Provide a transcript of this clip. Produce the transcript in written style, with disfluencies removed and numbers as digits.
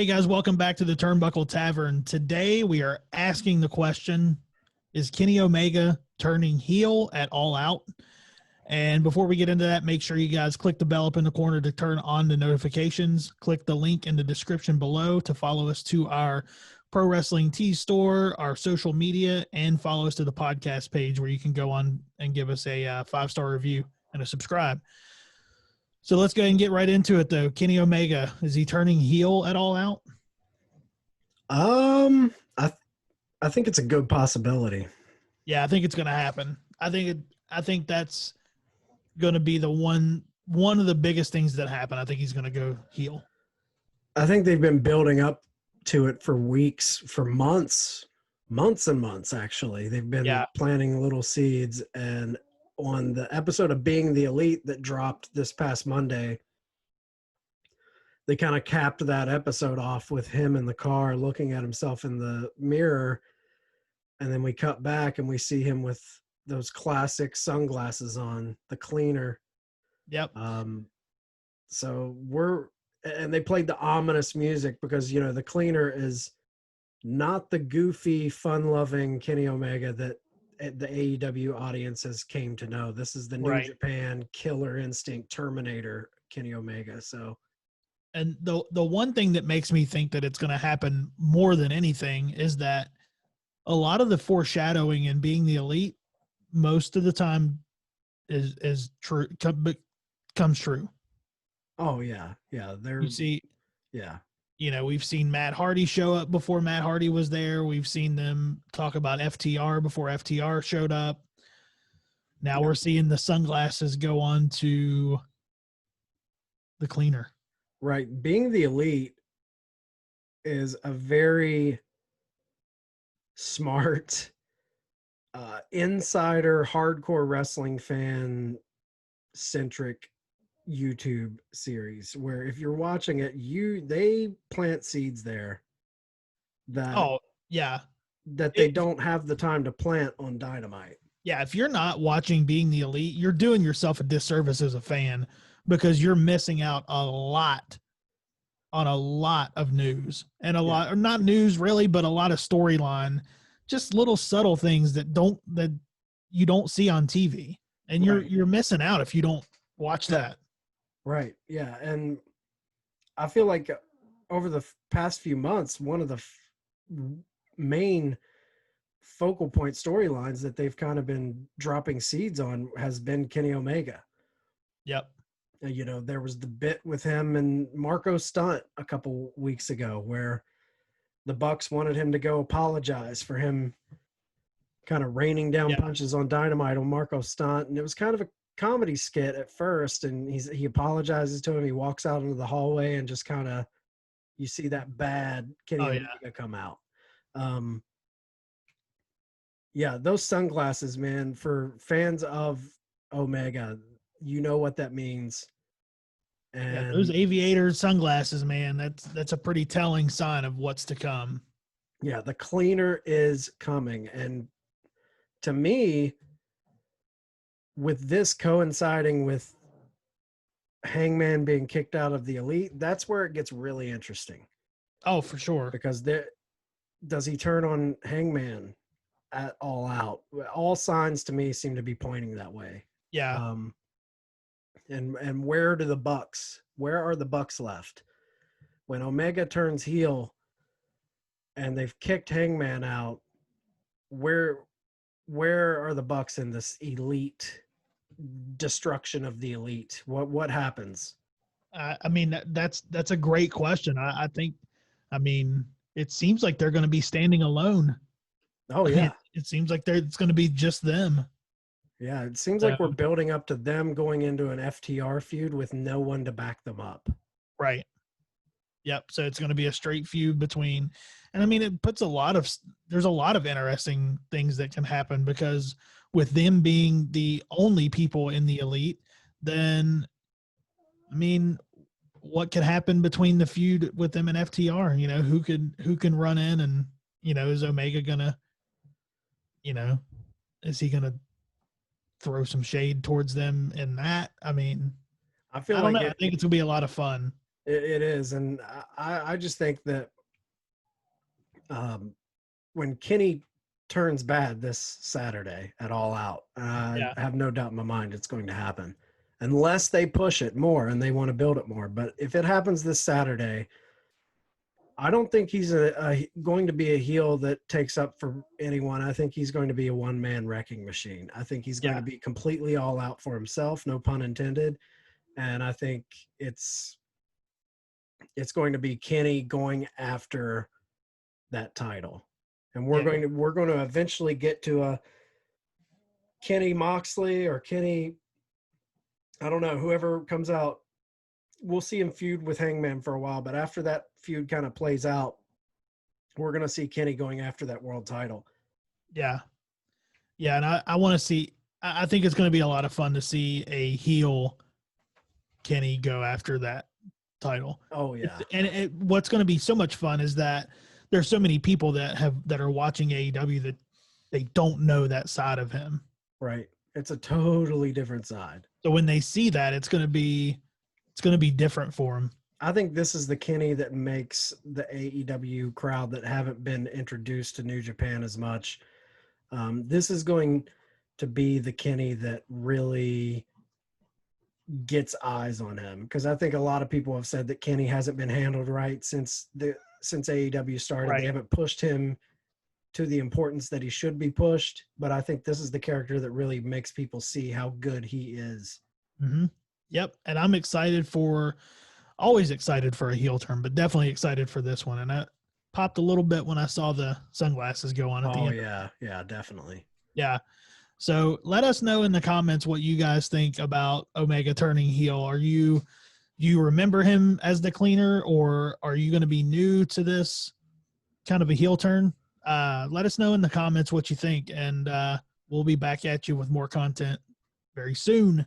Hey guys, welcome back to the Turnbuckle Tavern. Today we are asking the question, is Kenny Omega turning heel at All Out? And before we get into that, make sure you guys click the bell up in the corner to turn on the notifications. Click the link in the description below to follow us to our Pro Wrestling Tee store, our social media, and follow us to the podcast page where you can go on and give us a 5-star review and a subscribe. So let's go ahead and get right into it, though. Kenny Omega, is he turning heel at All Out? I think it's a good possibility. Yeah, I think it's going to happen. I think that's going to be the one of the biggest things that happen. I think he's going to go heel. I think they've been building up to it for weeks, for months and months, actually. They've been planting little seeds, and on the episode of Being the Elite that dropped this past Monday, they kind of capped that episode off with him in the car looking at himself in the mirror, and then we cut back and we see him with those classic sunglasses on, the cleaner. Yep. And they played the ominous music because, the cleaner is not the goofy, fun-loving Kenny Omega that the AEW audiences came to know. This is the New Japan Killer Instinct Terminator Kenny Omega. So, and the one thing that makes me think that it's going to happen more than anything is that a lot of the foreshadowing in Being the Elite, most of the time, is true, comes true. Oh yeah. We've seen Matt Hardy show up before Matt Hardy was there. We've seen them talk about FTR before FTR showed up. Now we're seeing the sunglasses go on to the cleaner. Right. Being the Elite is a very smart, insider, hardcore wrestling fan centric YouTube series where if you're watching it, they plant seeds there that they don't have the time to plant on Dynamite. Yeah, if you're not watching Being the Elite, you're doing yourself a disservice as a fan because you're missing out a lot of news and a lot, or not news really, but a lot of storyline, just little subtle things that you don't see on TV, and you're missing out if you don't watch that. Right. Yeah. And I feel like over the past few months, one of the main focal point storylines that they've kind of been dropping seeds on has been Kenny Omega. Yep. There was the bit with him and Marco Stunt a couple weeks ago where the Bucks wanted him to go apologize for him kind of raining down punches on Dynamite on Marco Stunt. And it was kind of a comedy skit at first, and he apologizes to him. He walks out into the hallway and just kind of, you see that bad Kenny Omega come out. Those sunglasses, man, for fans of Omega, you know what that means. And those aviator sunglasses, man, that's a pretty telling sign of what's to come. Yeah, the cleaner is coming. And to me, with this coinciding with Hangman being kicked out of the Elite, that's where it gets really interesting. Oh, for sure. Because does he turn on Hangman at All Out? All signs to me seem to be pointing that way. Yeah. And where are the Bucks left? When Omega turns heel and they've kicked Hangman out, where are the Bucks in this Elite destruction of the Elite? What happens? I mean, that's a great question. I think it seems like they're going to be standing alone. Oh yeah. It seems like it's going to be just them. Yeah, it seems like we're building up to them going into an FTR feud with no one to back them up. Right. Yep. So it's going to be a straight feud between, and it puts there's a lot of interesting things that can happen because with them being the only people in the Elite, then, what could happen between the feud with them and FTR? Who can run in and, is Omega gonna, is he gonna throw some shade towards them in that? I think it's gonna be a lot of fun. It is, and I just think that when Kenny turns bad this Saturday at All Out, I have no doubt in my mind it's going to happen, unless they push it more and they want to build it more. But if it happens this Saturday, I don't think he's going to be a heel that takes up for anyone. I think he's going to be a one-man wrecking machine. I think he's going to be completely all out for himself, no pun intended. And I think it's going to be Kenny going after that title. And we're going to eventually get to a Kenny Moxley or Kenny, I don't know, whoever comes out. We'll see him feud with Hangman for a while, but after that feud kind of plays out, we're going to see Kenny going after that world title. Yeah. Yeah, and I want to see – I think it's going to be a lot of fun to see a heel Kenny go after that title. Oh, yeah. What's going to be so much fun is that there's so many people that are watching AEW that they don't know that side of him. Right. It's a totally different side. So when they see that, it's going to be different for them. I think this is the Kenny that makes the AEW crowd that haven't been introduced to New Japan as much. This is going to be the Kenny that really gets eyes on him, because I think a lot of people have said that Kenny hasn't been handled right since AEW started. Right. They haven't pushed him to the importance that he should be pushed, but I think this is the character that really makes people see how good he is. Mm-hmm. Yep, and I'm always excited for a heel turn, but definitely excited for this one. And I popped a little bit when I saw the sunglasses go on at the end. Oh, yeah, definitely. Yeah. So let us know in the comments what you guys think about Omega turning heel. Do you remember him as the cleaner, or are you going to be new to this kind of a heel turn? Let us know in the comments what you think, and we'll be back at you with more content very soon.